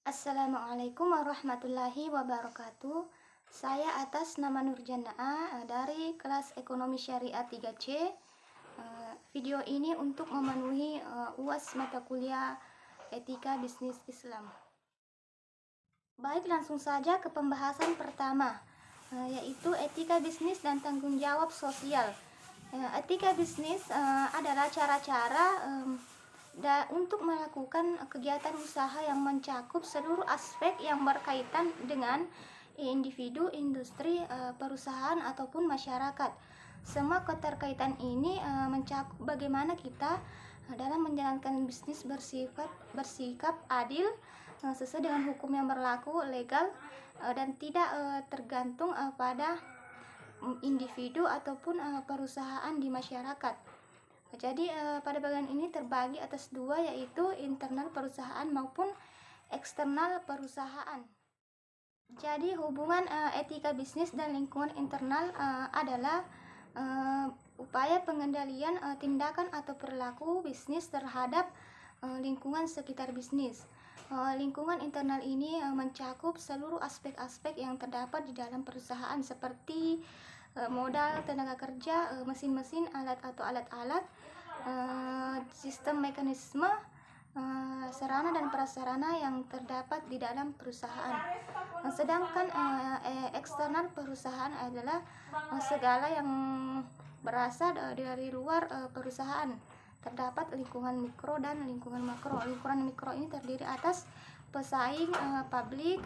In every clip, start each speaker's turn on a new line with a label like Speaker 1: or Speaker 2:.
Speaker 1: Assalamualaikum warahmatullahi wabarakatuh. Saya atas nama Nurjannah dari kelas Ekonomi Syariah 3C. Video ini untuk memenuhi UAS mata kuliah Etika Bisnis Islam. Baik, langsung saja ke pembahasan pertama, yaitu etika bisnis dan tanggung jawab sosial. Etika bisnis adalah cara-cara untuk melakukan kegiatan usaha yang mencakup seluruh aspek yang berkaitan dengan individu, industri, perusahaan ataupun masyarakat. Semua keterkaitan ini mencakup bagaimana kita dalam menjalankan bisnis bersikap adil, sesuai dengan hukum yang berlaku, legal, dan tidak tergantung pada individu ataupun perusahaan di masyarakat. Jadi pada bagian ini terbagi atas dua, yaitu internal perusahaan maupun eksternal perusahaan. Jadi hubungan etika bisnis dan lingkungan internal adalah upaya pengendalian tindakan atau perilaku bisnis terhadap lingkungan sekitar bisnis. Lingkungan internal ini mencakup seluruh aspek-aspek yang terdapat di dalam perusahaan seperti modal, tenaga kerja, mesin-mesin, alat atau alat-alat, sistem, mekanisme, sarana dan prasarana yang terdapat di dalam perusahaan. Sedangkan eksternal perusahaan adalah segala yang berasal dari luar perusahaan. Terdapat lingkungan mikro dan lingkungan makro. Lingkungan mikro ini terdiri atas pesaing, publik,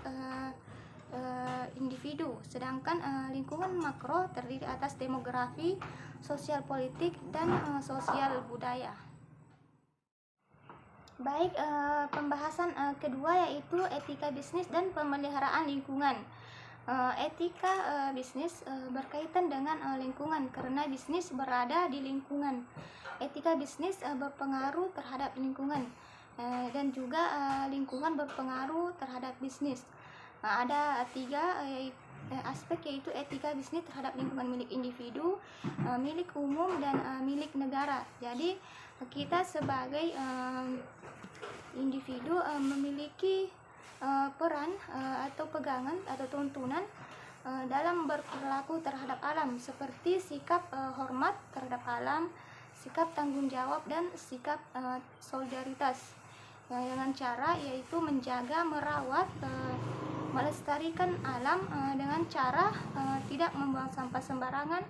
Speaker 1: individu. Sedangkan lingkungan makro terdiri atas demografi, sosial politik, dan sosial budaya. Baik, pembahasan kedua yaitu etika bisnis dan pemeliharaan lingkungan. Etika bisnis berkaitan dengan lingkungan karena bisnis berada di lingkungan. Etika bisnis berpengaruh terhadap lingkungan dan juga lingkungan berpengaruh terhadap bisnis. Ada tiga aspek, yaitu etika bisnis terhadap lingkungan milik individu, milik umum, dan milik negara. Jadi kita sebagai individu memiliki peran atau pegangan atau tuntunan dalam berperilaku terhadap alam, seperti sikap hormat terhadap alam, sikap tanggung jawab, dan sikap solidaritas, dengan cara yaitu menjaga, merawat, melestarikan alam dengan cara tidak membuang sampah sembarangan,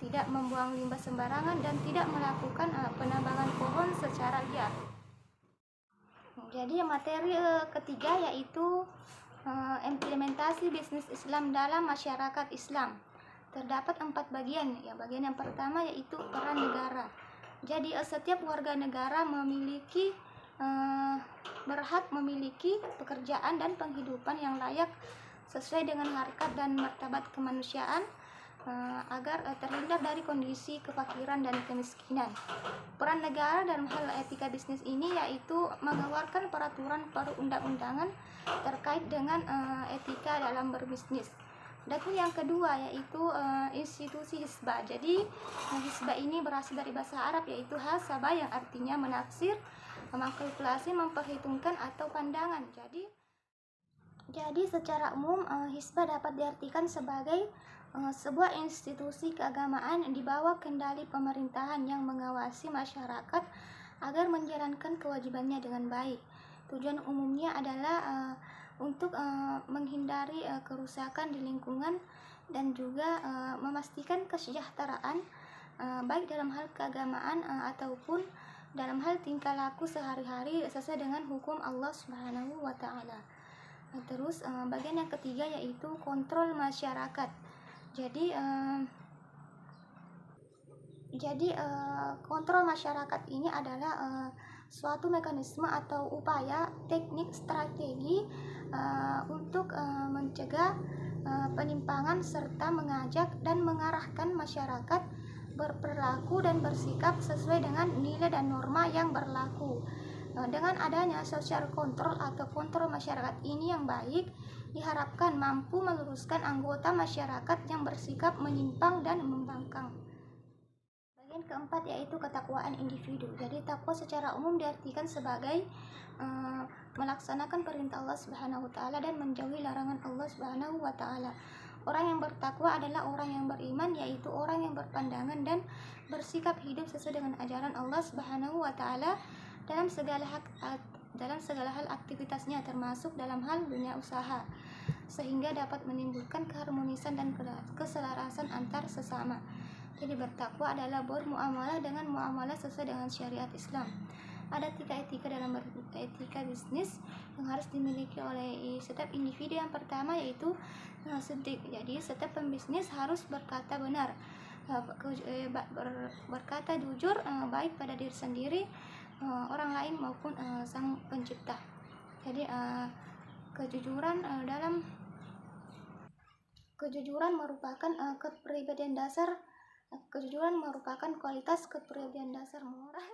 Speaker 1: tidak membuang limbah sembarangan, dan tidak melakukan penambangan pohon secara liar. Jadi materi ketiga yaitu implementasi bisnis Islam dalam masyarakat Islam. Terdapat 4 bagian. Ya, bagian yang pertama yaitu peran negara. Jadi setiap warga negara berhak memiliki pekerjaan dan penghidupan yang layak sesuai dengan harkat dan martabat kemanusiaan, agar terhindar dari kondisi kefakiran dan kemiskinan. Peran negara dalam hal etika bisnis ini yaitu mengeluarkan peraturan perundang-undangan terkait dengan etika dalam berbisnis. Dan yang kedua yaitu institusi hisbah. Jadi hisbah ini berasal dari bahasa Arab yaitu hasabah, yang artinya menaksir, mengkalkulasi, memperhitungkan atau pandangan. Jadi secara umum hisbah dapat diartikan sebagai sebuah institusi keagamaan di bawah kendali pemerintahan yang mengawasi masyarakat agar menjalankan kewajibannya dengan baik. Tujuan umumnya adalah untuk menghindari kerusakan di lingkungan dan juga memastikan kesejahteraan baik dalam hal keagamaan ataupun dalam hal tingkah laku sehari-hari sesuai dengan hukum Allah Subhanahu wa Ta'ala. Terus bagian yang ketiga yaitu kontrol masyarakat. Jadi kontrol masyarakat ini adalah suatu mekanisme atau upaya teknik strategi untuk mencegah penyimpangan serta mengajak dan mengarahkan masyarakat berperilaku dan bersikap sesuai dengan nilai dan norma yang berlaku. Dengan adanya social control atau kontrol masyarakat ini yang baik, diharapkan mampu meluruskan anggota masyarakat yang bersikap menyimpang dan membangkang. Bagian keempat yaitu ketakwaan individu. Jadi takwa secara umum diartikan sebagai melaksanakan perintah Allah Subhanahu wa taala dan menjauhi larangan Allah Subhanahu wa taala. Orang yang bertakwa adalah orang yang beriman, yaitu orang yang berpandangan dan bersikap hidup sesuai dengan ajaran Allah Subhanahu wa taala dalam segala hal aktivitasnya, termasuk dalam hal dunia usaha, sehingga dapat menimbulkan keharmonisan dan keselarasan antar sesama. Jadi bertakwa adalah bermuamalah dengan muamalah sesuai dengan syariat Islam. Ada 3 etika dalam etika bisnis yang harus dimiliki oleh setiap individu. Yang pertama yaitu siddiq. Jadi setiap pembisnis harus berkata benar, berkata jujur, baik pada diri sendiri, orang lain maupun sang pencipta. Jadi kejujuran merupakan kepribadian dasar. Kejujuran merupakan kualitas kepribadian dasar moral.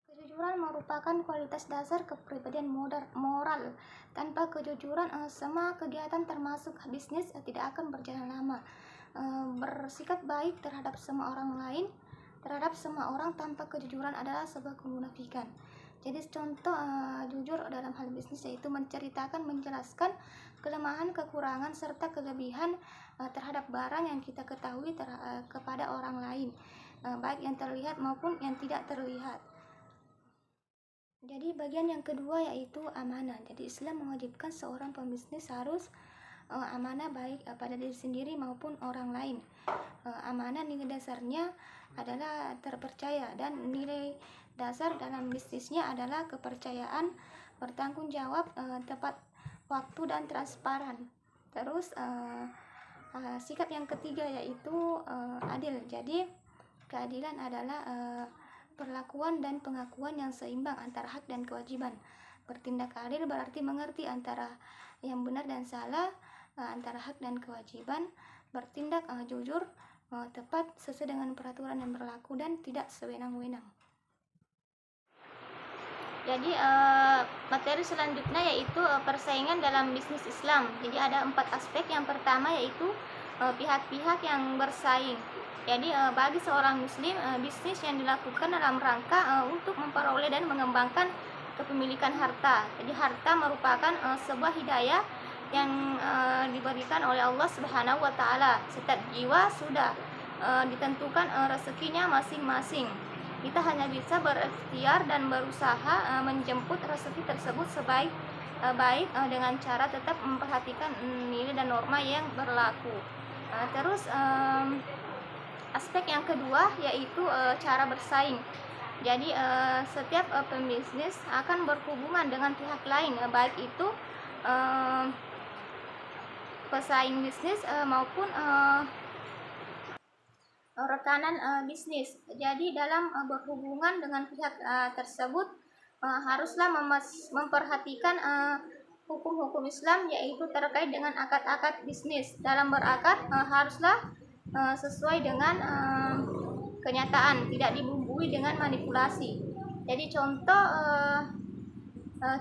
Speaker 1: Kejujuran merupakan kualitas dasar kepribadian moral. Tanpa kejujuran, semua kegiatan termasuk bisnis tidak akan berjalan lama. Bersikap baik terhadap semua orang tanpa kejujuran adalah sebuah kemunafikan. Jadi contoh jujur dalam hal bisnis yaitu menjelaskan kelemahan, kekurangan, serta kelebihan terhadap barang yang kita ketahui kepada orang lain, baik yang terlihat maupun yang tidak terlihat. Jadi bagian yang kedua yaitu amanah. Jadi Islam mewajibkan seorang pembisnis harus amanah baik pada diri sendiri maupun orang lain. Amanah nilai dasarnya adalah terpercaya, dan nilai dasar dalam bisnisnya adalah kepercayaan, bertanggung jawab, tepat waktu, dan transparan. Terus sikap yang ketiga yaitu adil. Jadi keadilan adalah perlakuan dan pengakuan yang seimbang antara hak dan kewajiban. Bertindak adil berarti mengerti antara yang benar dan salah, antara hak dan kewajiban. Bertindak jujur, tepat, sesuai dengan peraturan yang berlaku, dan tidak sewenang-wenang. Jadi materi selanjutnya yaitu persaingan dalam bisnis Islam. Jadi ada 4 aspek. Yang pertama yaitu pihak-pihak yang bersaing. Jadi bagi seorang muslim, bisnis yang dilakukan dalam rangka untuk memperoleh dan mengembangkan kepemilikan harta. Jadi harta merupakan sebuah hidayah yang diberikan oleh Allah Subhanahu wa taala. Setiap jiwa sudah ditentukan rezekinya masing-masing. Kita hanya bisa berikhtiar dan berusaha menjemput rezeki tersebut baik dengan cara tetap memperhatikan nilai dan norma yang berlaku. Terus aspek yang kedua yaitu cara bersaing. Jadi setiap pembisnis akan berhubungan dengan pihak lain, baik itu pesaing bisnis maupun rekanan bisnis. Jadi dalam berhubungan dengan pihak tersebut haruslah memperhatikan hukum-hukum Islam, yaitu terkait dengan akad-akad bisnis. Dalam berakad haruslah sesuai dengan kenyataan, tidak dibumbui dengan manipulasi. Jadi contoh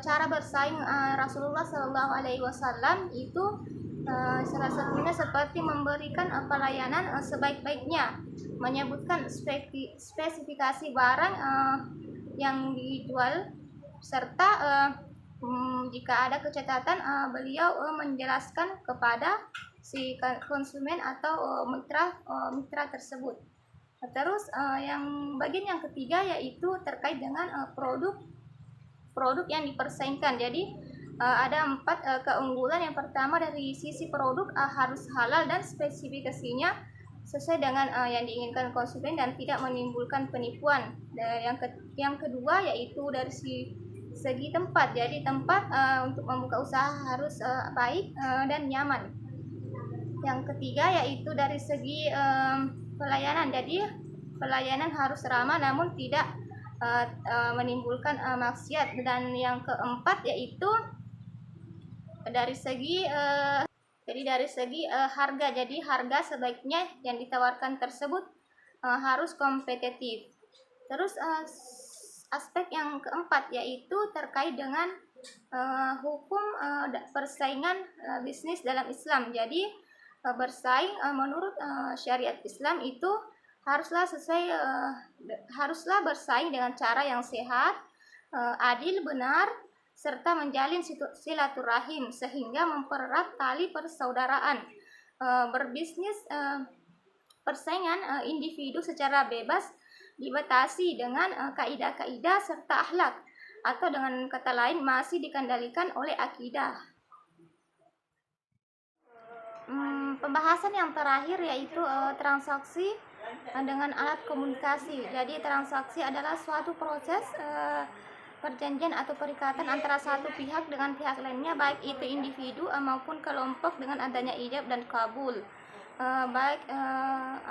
Speaker 1: cara bersaing Rasulullah SAW itu salah satunya seperti memberikan pelayanan sebaik-baiknya, menyebutkan spesifikasi barang yang dijual, serta jika ada kecacatan beliau menjelaskan kepada si konsumen atau mitra tersebut. Terus yang bagian yang ketiga yaitu terkait dengan produk yang dipersaingkan. Jadi ada 4 keunggulan. Yang pertama dari sisi produk harus halal dan spesifikasinya sesuai dengan yang diinginkan konsumen dan tidak menimbulkan penipuan. Yang kedua yaitu dari segi tempat. Jadi tempat untuk membuka usaha harus baik dan nyaman. Yang ketiga yaitu dari segi pelayanan. Jadi pelayanan harus ramah namun tidak menimbulkan maksiat. Dan yang keempat yaitu dari segi harga. Jadi harga sebaiknya yang ditawarkan tersebut harus kompetitif. Terus aspek yang keempat yaitu terkait dengan hukum persaingan bisnis dalam Islam. Jadi bersaing menurut syariat Islam itu haruslah bersaing dengan cara yang sehat, adil, benar, serta menjalin silaturahim sehingga mempererat tali persaudaraan. Berbisnis, persaingan individu secara bebas dibatasi dengan kaidah-kaidah serta akhlak, atau dengan kata lain masih dikendalikan oleh akidah. Pembahasan yang terakhir yaitu transaksi dengan alat komunikasi. Jadi transaksi adalah suatu proses perjanjian atau perikatan antara satu pihak dengan pihak lainnya, baik itu individu maupun kelompok, dengan adanya ijab dan kabul,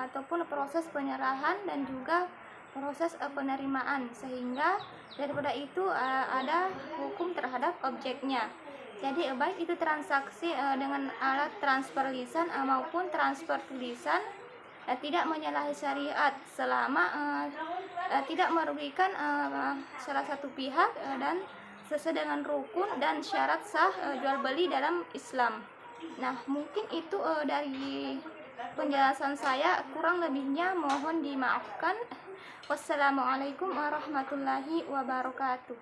Speaker 1: ataupun proses penyerahan dan juga proses penerimaan, sehingga daripada itu ada hukum terhadap objeknya. Jadi baik itu transaksi dengan alat transfer lisan maupun transfer tulisan tidak menyalahi syariat selama tidak merugikan salah satu pihak dan sesuai dengan rukun dan syarat sah jual beli dalam Islam. Nah, mungkin itu dari penjelasan saya, kurang lebihnya mohon dimaafkan. Wassalamualaikum warahmatullahi wabarakatuh.